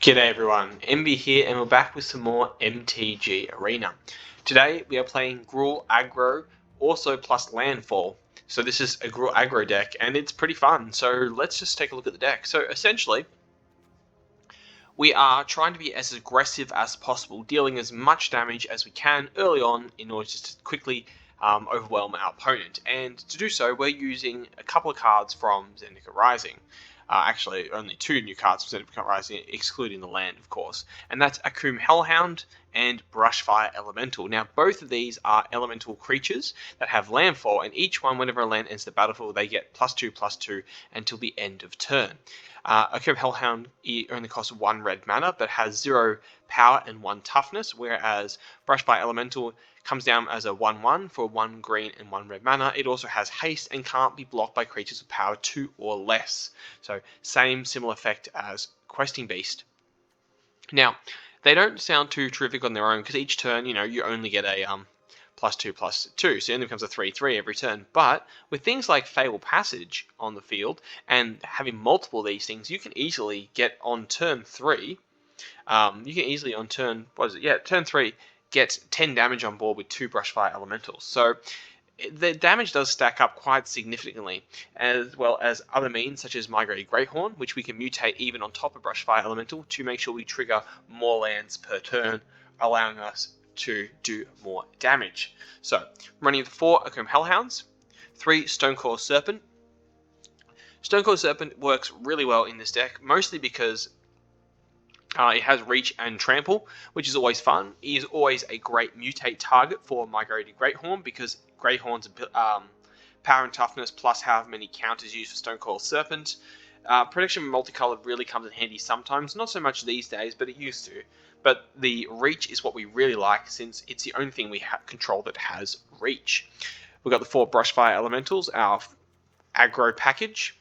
G'day everyone, Envy here and we're back with some more MTG Arena. Today we are playing Gruul Aggro, also plus Landfall. So this is a Gruul Aggro deck and it's pretty fun, so let's just take a look at the deck. So essentially, we are trying to be as aggressive as possible, dealing as much damage as we can early on in order to quickly overwhelm our opponent. And to do so, we're using a couple of cards from Zendikar Rising. Actually, only two new cards from Zendikar Rising, excluding the land, of course. And that's Aggro Hellhound and Brushfire Elemental. Now, both of these are elemental creatures that have landfall, and each one, whenever a land enters the battlefield, they get +2/+2 until the end of turn. Aggro Hellhound only costs 1 red mana, but has 0 power and 1 toughness, whereas Brushfire Elemental comes down as a 1/1 for 1 green and 1 red mana. It also has haste and can't be blocked by creatures with power 2 or less. So similar effect as Questing Beast. Now, they don't sound too terrific on their own because each turn, you only get a +2/+2, so it only becomes a 3/3 every turn. But with things like Fable Passage on the field and having multiple of these things, you can easily get on turn 3. Turn 3 gets 10 damage on board with 2 Brushfire Elementals. So the damage does stack up quite significantly, as well as other means such as Migrated Greathorn, which we can mutate even on top of Brushfire Elemental to make sure we trigger more lands per turn, allowing us to do more damage. So I'm running 4 Aggro Hellhounds, 3 Stonecoil Serpent. Stonecoil Serpent works really well in this deck, mostly because it has reach and trample, which is always fun. He is always a great mutate target for Migrated Greathorn because Greathorn's power and toughness plus however many counters used for Stonecoil Serpent. Protection multicolored really comes in handy sometimes, not so much these days, but it used to. But the reach is what we really like since it's the only thing we control that has reach. We've got the 4 Brushfire Elementals, our aggro package,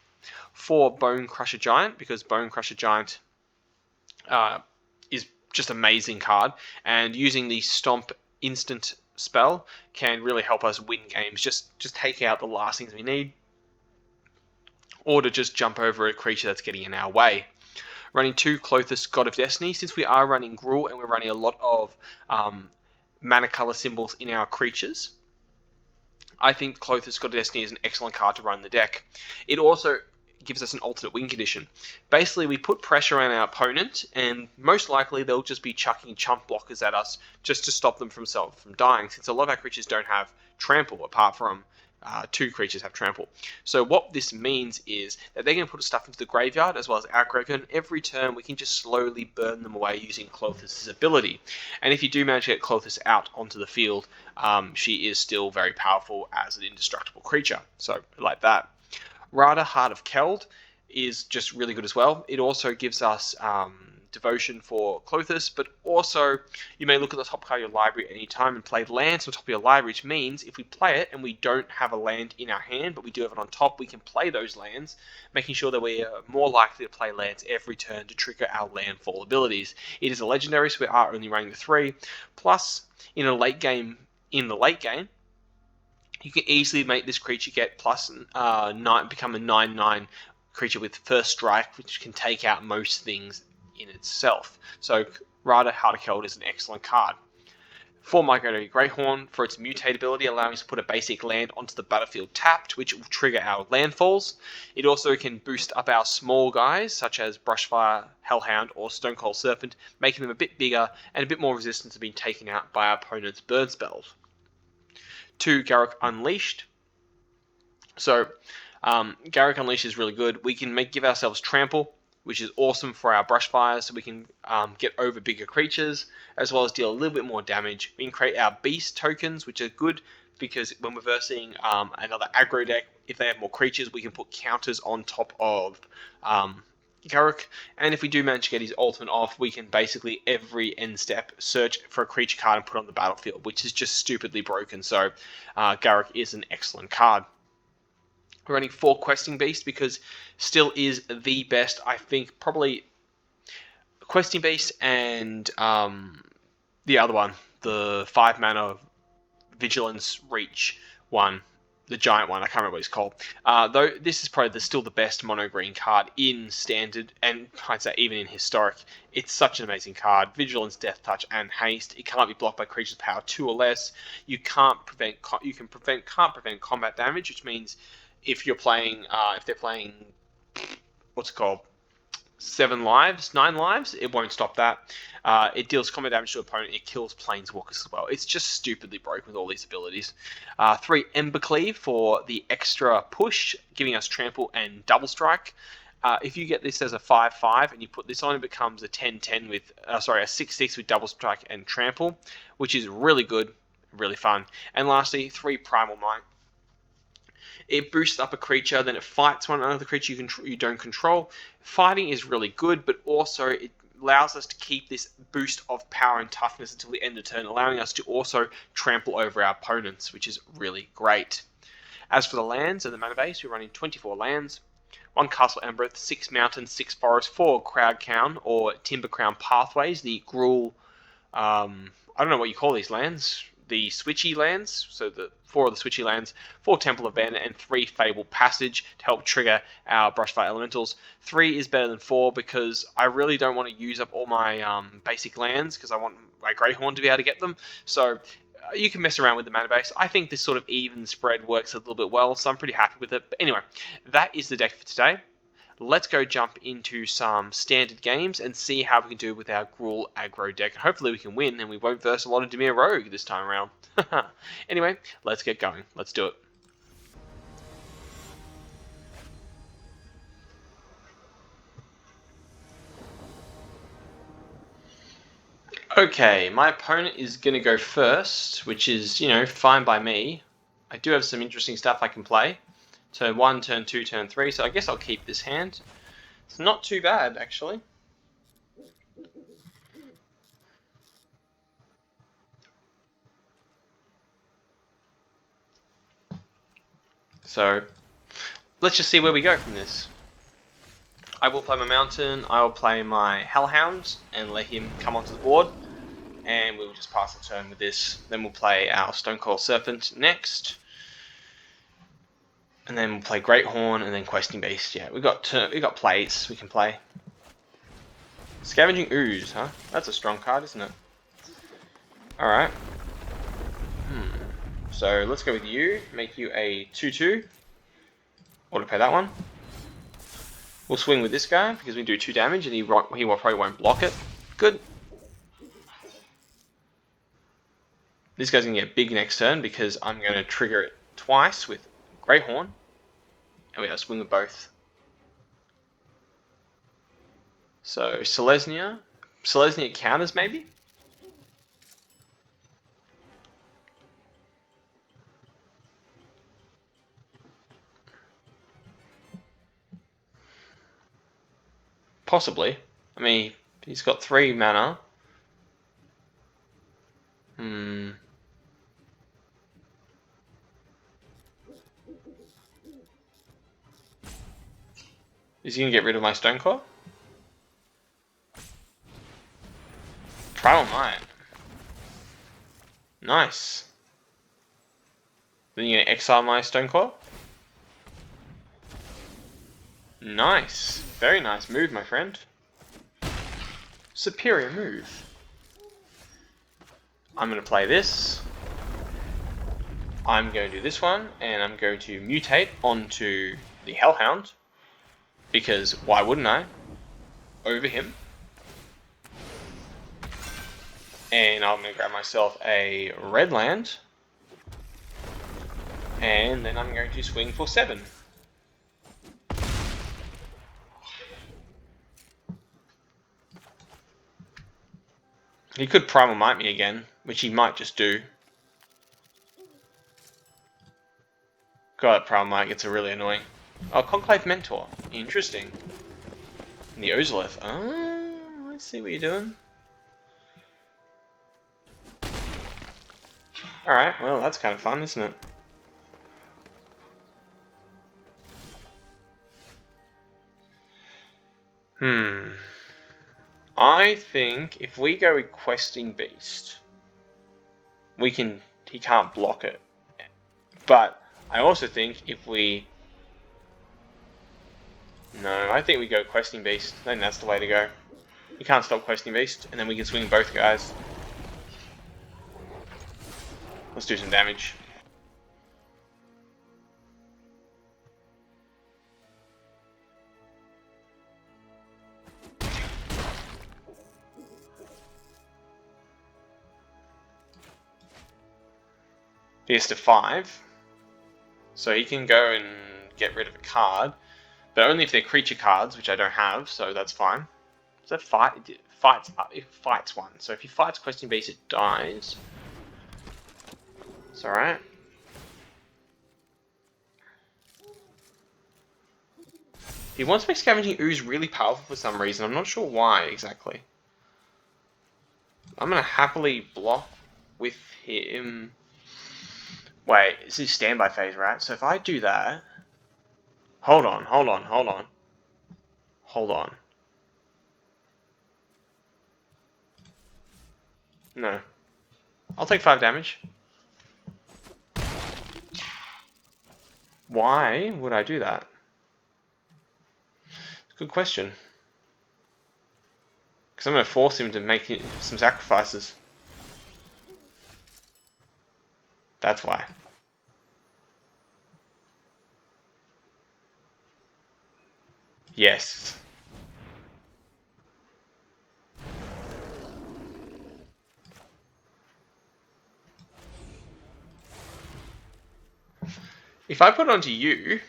4 Bone Crusher Giant, because Bone Crusher Giant is just amazing card, and using the Stomp instant spell can really help us win games. Just take out the last things we need, or to just jump over a creature that's getting in our way. Running 2 Klothys, God of Destiny. Since we are running Gruul and we're running a lot of mana color symbols in our creatures, I think Klothys, God of Destiny is an excellent card to run the deck. It also gives us an alternate win condition. Basically, we put pressure on our opponent, and most likely they'll just be chucking chump blockers at us just to stop them from dying, since a lot of our creatures don't have trample, apart from 2 creatures have trample. So what this means is that they're going to put stuff into the graveyard as well as aggro, and every turn we can just slowly burn them away using Klothys' ability. And if you do manage to get Klothys out onto the field, she is still very powerful as an indestructible creature. So like that. Rada, Heart of Keld is just really good as well. It also gives us devotion for Klothys, but also you may look at the top card of your library at any time and play lands on top of your library, which means if we play it and we don't have a land in our hand, but we do have it on top, we can play those lands, making sure that we are more likely to play lands every turn to trigger our landfall abilities. It is a legendary, so we are only running the 3. Plus, in the late game, you can easily make this creature get +9, become a 9/9 creature with first strike, which can take out most things in itself. So Rada, Heart of Keld is an excellent card. 4 Migrated Greathorn for its mutate ability, allowing us to put a basic land onto the battlefield tapped, which will trigger our landfalls. It also can boost up our small guys, such as Brushfire, Hellhound, or Stonecoil Serpent, making them a bit bigger and a bit more resistant to being taken out by our opponent's burn spells. 2 Garruk Unleashed. So Garruk Unleashed is really good. We can give ourselves trample, which is awesome for our Brushfires, so we can get over bigger creatures, as well as deal a little bit more damage. We can create our beast tokens, which are good because when we're versing another aggro deck, if they have more creatures, we can put counters on top of Garruk, and if we do manage to get his ultimate off, we can basically every end step search for a creature card and put it on the battlefield, which is just stupidly broken. So Garruk is an excellent card. We're running 4 Questing Beast because still is the best, I think, probably Questing Beast and the other one, the 5 mana Vigilance Reach one. the giant one. I can't remember what he's called. Though this is probably still the best mono green card in standard, and I'd say even in historic. It's such an amazing card. Vigilance, Death Touch, and Haste. It can't be blocked by creatures power 2 or less. You can't prevent combat damage, which means if you're playing, if they're playing, what's it called? 9 lives, it won't stop that. It deals combat damage to opponent. It kills planeswalkers as well. It's just stupidly broken with all these abilities. 3 Embercleave for the extra push, giving us trample and double strike. If you get this as a 5/5 and you put this on, it becomes a 10/10 with, a 6/6 with double strike and trample, which is really good, really fun. And lastly, 3 Primal Might. It boosts up a creature, then it fights one another creature you don't control. Fighting is really good, but also it allows us to keep this boost of power and toughness until the end of turn, allowing us to also trample over our opponents, which is really great. As for the lands and the mana base, we're running 24 lands, 1 Castle Embereth, 6 Mountains, 6 Forests, 4 Crowd Crown or Timber Crown Pathways, the Gruul, I don't know what you call these lands, the switchy lands, so the 4 of the switchy lands, 4 Temple of Banner, and 3 Fabled Passage to help trigger our Brushfire Elementals. 3 is better than 4 because I really don't want to use up all my basic lands because I want my Greyhorn to be able to get them. So you can mess around with the mana base. I think this sort of even spread works a little bit well, so I'm pretty happy with it. But anyway, that is the deck for today. Let's go jump into some standard games and see how we can do with our Gruul aggro deck. Hopefully we can win and we won't verse a lot of Dimir Rogue this time around. Anyway, let's get going. Let's do it. Okay, my opponent is going to go first, which is, fine by me. I do have some interesting stuff I can play. Turn 1, turn 2, turn 3, so I guess I'll keep this hand. It's not too bad, actually. So, let's just see where we go from this. I will play my Mountain, I will play my Hellhound, and let him come onto the board. And we'll just pass the turn with this. Then we'll play our Stonecoil Serpent next. And then we'll play Greathorn and then Questing Beast. Yeah, we got plays we can play. Scavenging Ooze, huh? That's a strong card, isn't it? Alright. So let's go with you. Make you a 2/2. Autopay that one. We'll swing with this guy because we do 2 damage and he probably won't block it. Good. This guy's going to get big next turn because I'm going to trigger it twice with Greyhorn. And we have to swing with both. So, Selesnya. Selesnya counters, maybe? Possibly. I mean, he's got 3 mana. Is he going to get rid of my Stonecoil? Primal Might. Nice. Then you're going to exile my Stonecoil? Nice. Very nice move, my friend. Superior move. I'm going to play this. I'm going to do this one, and I'm going to mutate onto the Hellhound. Because why wouldn't I? Over him. And I'm going to grab myself a red land. And then I'm going to swing for 7. He could Primal Might me again, which he might just do. God, that Primal Might gets really annoying. Oh, Conclave Mentor. Interesting. And the Ozolith. Oh, I see what you're doing. Alright, well, that's kind of fun, isn't it? I think if we go with Questing Beast, he can't block it. But I also think if we... No, I think we go Questing Beast. I think that's the way to go. You can't stop Questing Beast, and then we can swing both guys. Let's do some damage. He has to 5. So he can go and get rid of a card. But only if they're creature cards, which I don't have, so that's fine. Does that fight? It fights one. So if he fights Questing Beast, it dies. It's alright. He wants to make Scavenging Ooze really powerful for some reason. I'm not sure why exactly. I'm going to happily block with him. Wait, this is standby phase, right? So if I do that... Hold on. No. I'll take 5 damage. Why would I do that? Good question. Because I'm going to force him to make some sacrifices. That's why. Yes. If I put it onto you,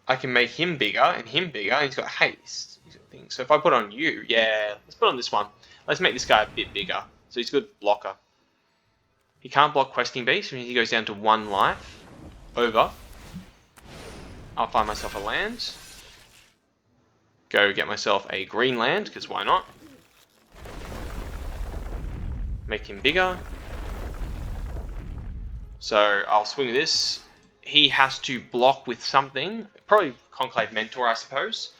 I can make him bigger and he's got haste. So if I put on you, yeah, let's put on this one. Let's make this guy a bit bigger. So he's a good blocker. He can't block Questing Beast, which means he goes down to 1 life. Over. I'll find myself a land. Go get myself a green land, because why not? Make him bigger. So I'll swing this. He has to block with something. Probably Conclave Mentor, I suppose.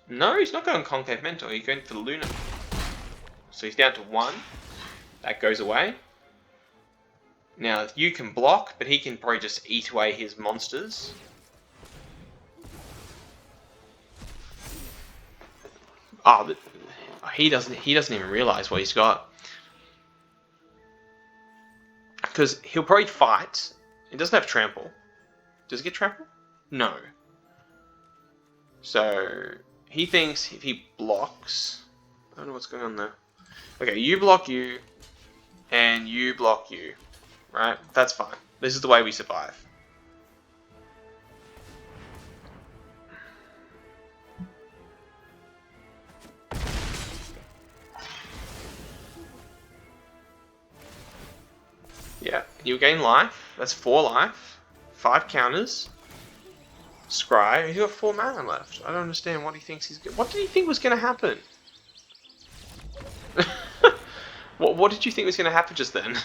No, he's not going Conclave Mentor. He's going for the Luna. So he's down to 1. That goes away. Now, you can block, but he can probably just eat away his monsters. Oh, he doesn't even realize what he's got. Because he'll probably fight. It doesn't have trample. Does it get trample? No. So he thinks if he blocks, I don't know what's going on there. Okay, you block you, and you block you. Right? That's fine. This is the way we survive. Yeah, you gain life. That's 4 life. 5 counters. Scry. He's got 4 mana left. I don't understand what he thinks he's... What did he think was going to happen? What did you think was going to happen just then?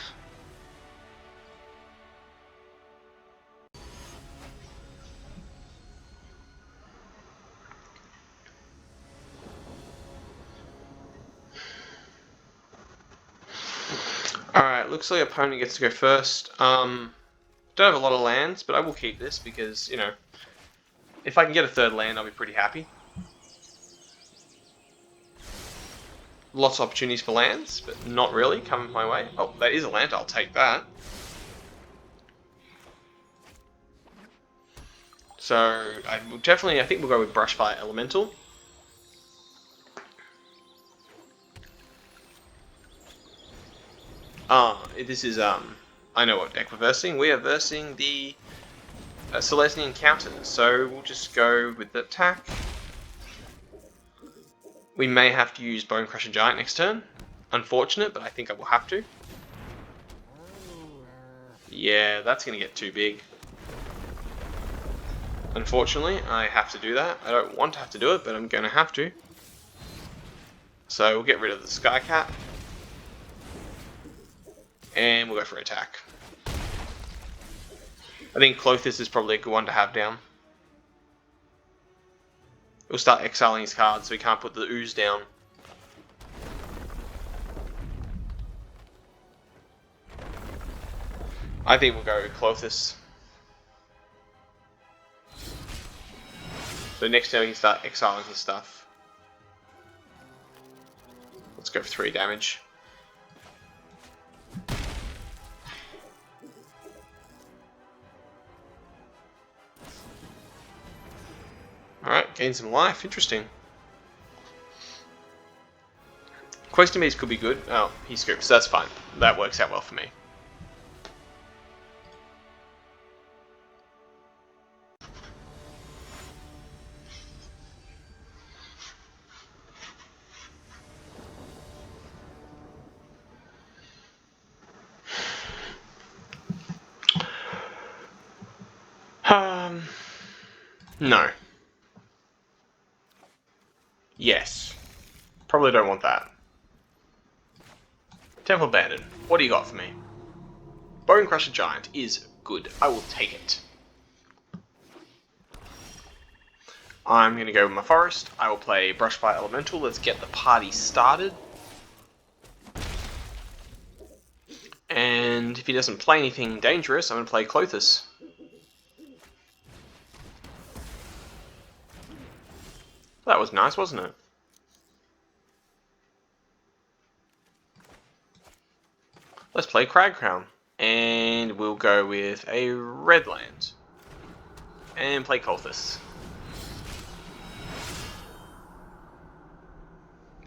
Alright, looks like opponent gets to go first. Don't have a lot of lands, but I will keep this because, you know, if I can get a 3rd land, I'll be pretty happy. Lots of opportunities for lands, but not really coming my way. Oh, that is a land, I'll take that. So, I think we'll go with Brushfire Elemental. This is, I know what deck we're versing. We are versing the Celestial Encounters, so we'll just go with the attack. We may have to use Bone Crusher Giant next turn. Unfortunate, but I think I will have to. Yeah, that's going to get too big. Unfortunately, I have to do that. I don't want to have to do it, but I'm going to have to. So we'll get rid of the Skycat. And we'll go for attack. I think Clothis is probably a good one to have down. We'll start exiling his cards so we can't put the ooze down. I think we'll go Clothis. So next turn we can start exiling his stuff. Let's go for 3 damage. Alright, gain some life. Interesting. Question Beast could be good. Oh, he scoops. That's fine. That works out well for me. No. Yes. Probably don't want that. Temple Bandit. What do you got for me? Bone Crusher Giant is good. I will take it. I'm going to go with my Forest. I will play Brushfire Elemental. Let's get the party started. And if he doesn't play anything dangerous, I'm going to play Clothis. That was nice, wasn't it? Let's play Crag Crown. And we'll go with a red land. And play Clothis.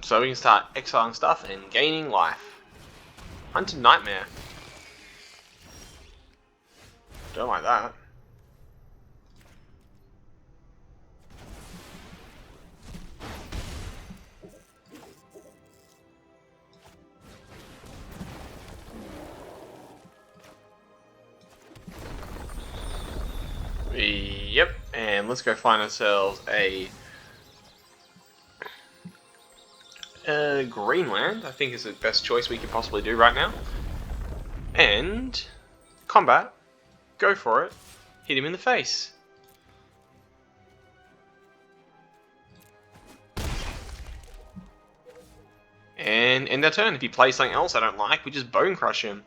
So we can start exiling stuff and gaining life. Hunted Nightmare. Don't like that. Yep, and let's go find ourselves a Greenland. I think is the best choice we could possibly do right now. And combat, go for it, hit him in the face. And end our turn. If he plays something else I don't like, we just Bone Crush him.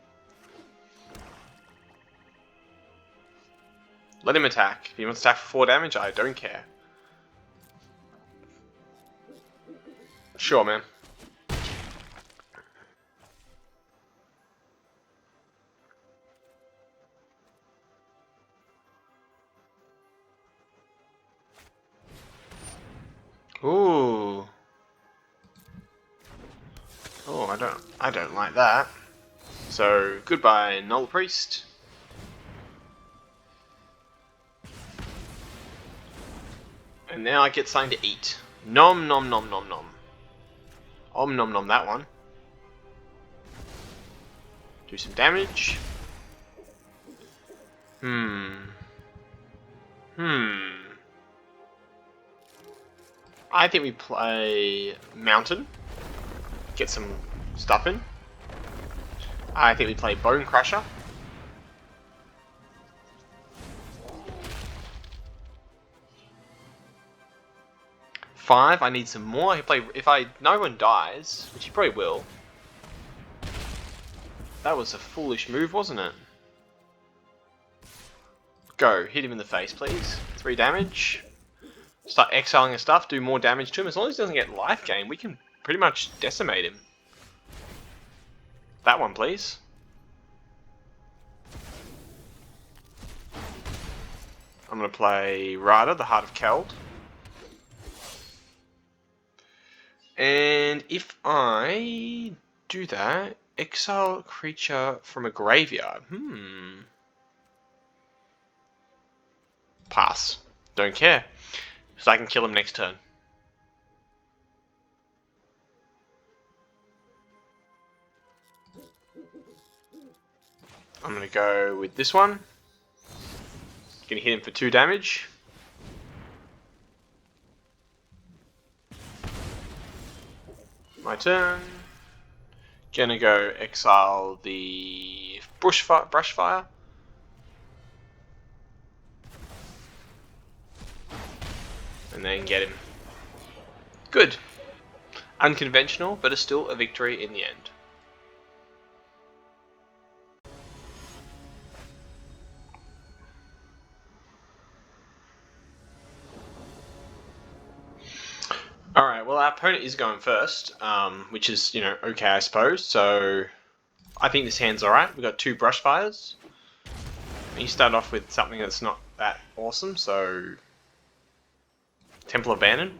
Let him attack. If he wants to attack for 4 damage, I don't care. Sure, man. Ooh. Oh, I don't like that. So goodbye, Null Priest. And now I get something to eat. Nom nom nom nom nom. Om nom nom that one. Do some damage. I think we play Mountain. Get some stuff in. I think we play Bone Crusher. Five, I need some more. I play if no one dies, which he probably will. That was a foolish move, wasn't it? Go, hit him in the face, please. 3 damage. Start exiling his stuff, do more damage to him. As long as he doesn't get life gain, we can pretty much decimate him. That one, please. I'm going to play Rada, the Heart of Keld. And if I do that, exile a creature from a graveyard. Pass. Don't care. So I can kill him next turn. I'm going to go with this one. Going to hit him for 2 damage. My turn. Gonna go exile the Brushfire. And then get him. Good. Unconventional, but it's still a victory in the end. our opponent is going first, which is, you know, okay, I suppose. So I think this hand's alright. We've got 2 brush fires. And you start off with something that's not that awesome, so Temple of Bannon.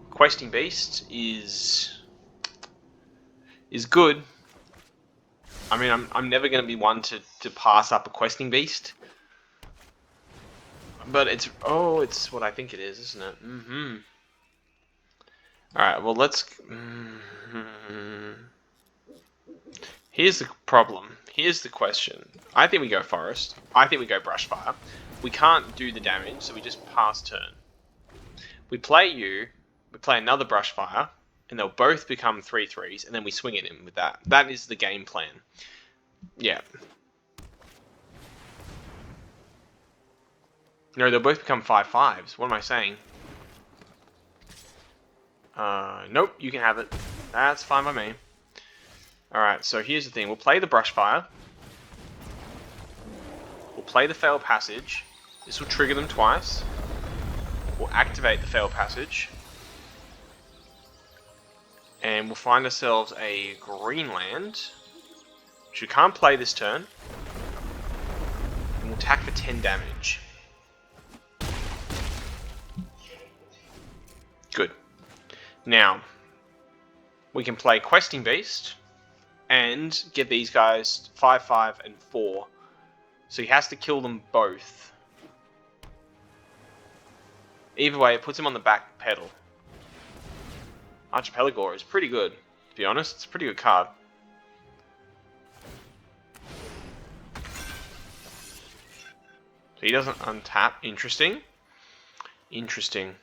Questing Beast is good. I mean, I'm never going to be one to pass up a Questing Beast. But it's what I think it is, isn't it? Alright, well let's... Here's the problem. Here's the question. I think we go Forest. I think we go Brushfire. We can't do the damage, so we just pass turn. We play you, we play another Brushfire, and they'll both become 3/3s, and then we swing at him with that. That is the game plan. Yeah. No, they'll both become 5/5s. What am I saying? Nope, you can have it. That's fine by me. Alright, so here's the thing. We'll play the Brushfire. We'll play the Fail Passage. This will trigger them twice. We'll activate the Fail Passage. And we'll find ourselves a green land, which we can't play this turn. And we'll attack for 10 damage. Good. Now, we can play Questing Beast and get these guys 5/5 and 4. So he has to kill them both. Either way, it puts him on the back pedal. Archipelago is pretty good, to be honest. It's a pretty good card. So he doesn't untap. Interesting. Interesting.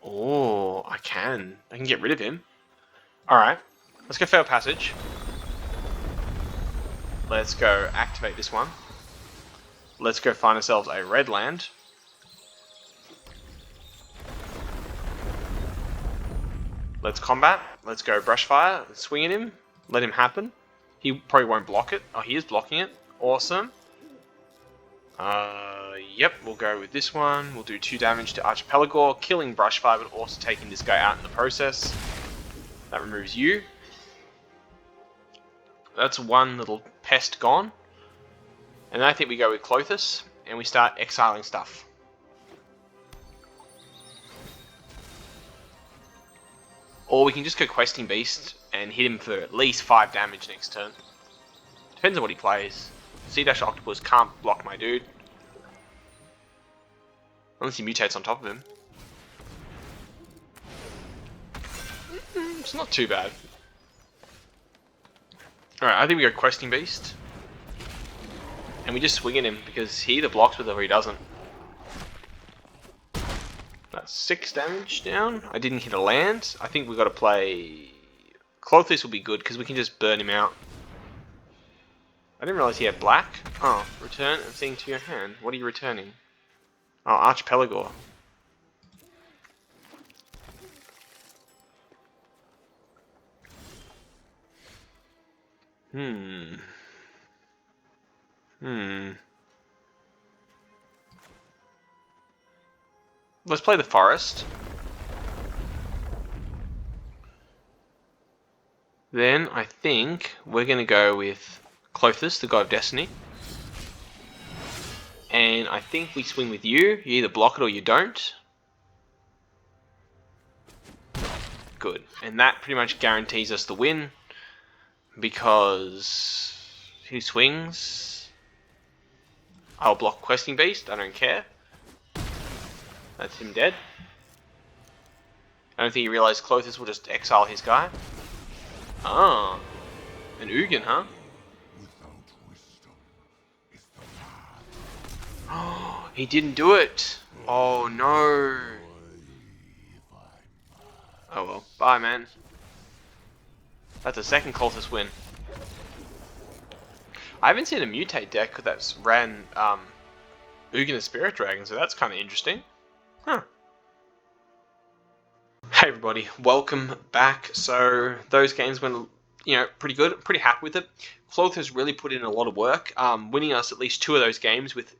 Oh, I can get rid of him. Alright, let's go Fail Passage. Let's go activate this one. Let's go find ourselves a red land. Let's combat. Let's go Brushfire. Let's swing at him. Let him happen. He probably won't block it. Oh, he is blocking it. Awesome. Yep, we'll go with this one. We'll do 2 damage to Archipelago, killing Brushfire, but also taking this guy out in the process. That removes you. That's one little pest gone. And then I think we go with Clothis, and we start exiling stuff. Or we can just go Questing Beast and hit him for at least 5 damage next turn. Depends on what he plays. Sea-Dash Octopus can't block my dude. Unless he mutates on top of him. It's not too bad. Alright, I think we go Questing Beast. And we just swing at him because he either blocks with it or he doesn't. That's 6 damage down. I didn't hit a land. I think we've got to play... Clothis will be good because we can just burn him out. I didn't realize he had black. Oh, return a thing to your hand. What are you returning? Oh, Archipelago. Let's play the forest. Then I think we're going to go with Clothis, the God of Destiny. And I think we swing with you. You either block it or you don't. Good. And that pretty much guarantees us the win. Because who swings? I'll block Questing Beast. I don't care. That's him dead. I don't think he realized Clothis will just exile his guy. Ah. An Ugin, huh? Oh, he didn't do it. Oh no. Oh well. Bye, man. That's a second Cultist win. I haven't seen a mutate deck that's ran Ugin and Spirit Dragon, so that's kind of interesting. Huh. Hey everybody, welcome back. So those games went, pretty good. I'm pretty happy with it. Cloth has really put in a lot of work, winning us at least 2 of those games with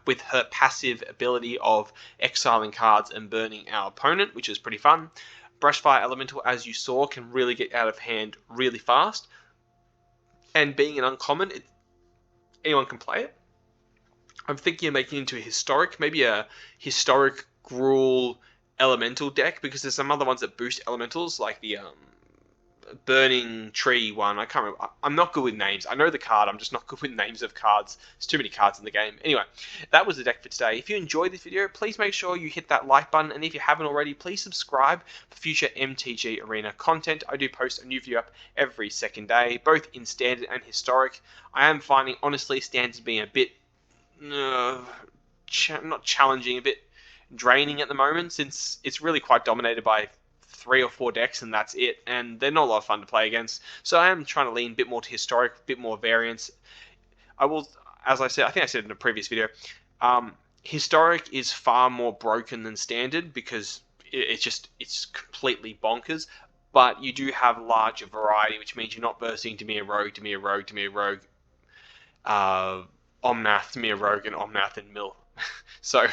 with her passive ability of exiling cards and burning our opponent, which is pretty fun. Brushfire Elemental, as you saw, can really get out of hand really fast. And being an uncommon, anyone can play it. I'm thinking of making it into a historic, maybe a historic Gruul Elemental deck, because there's some other ones that boost elementals, like the Burning Tree one. I can't remember. I'm not good with names. I know the card, I'm just not good with names of cards. There's too many cards in the game. Anyway, that was the deck for today. If you enjoyed this video, please make sure you hit that like button, and if you haven't already, please subscribe for future MTG Arena content. I do post a new video up every second day, both in standard and historic. I am finding, honestly, standards being a bit not challenging, a bit draining at the moment, since it's really quite dominated by 3 or 4 decks and that's it, and they're not a lot of fun to play against. So I am trying to lean a bit more to historic, a bit more variance. I will, as I said, I think I said in a previous video, historic is far more broken than standard because it's completely bonkers. But you do have larger variety, which means you're not bursting to me a rogue, to me a rogue, to me a rogue, Omnath, to me a rogue, and Omnath and Mill. So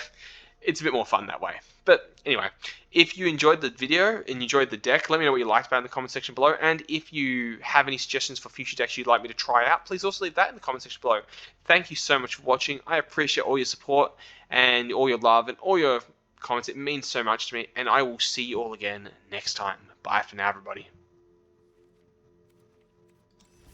it's a bit more fun that way. But anyway, if you enjoyed the video and you enjoyed the deck, let me know what you liked about it in the comment section below. And if you have any suggestions for future decks you'd like me to try out, please also leave that in the comment section below. Thank you so much for watching. I appreciate all your support and all your love and all your comments. It means so much to me. And I will see you all again next time. Bye for now, everybody.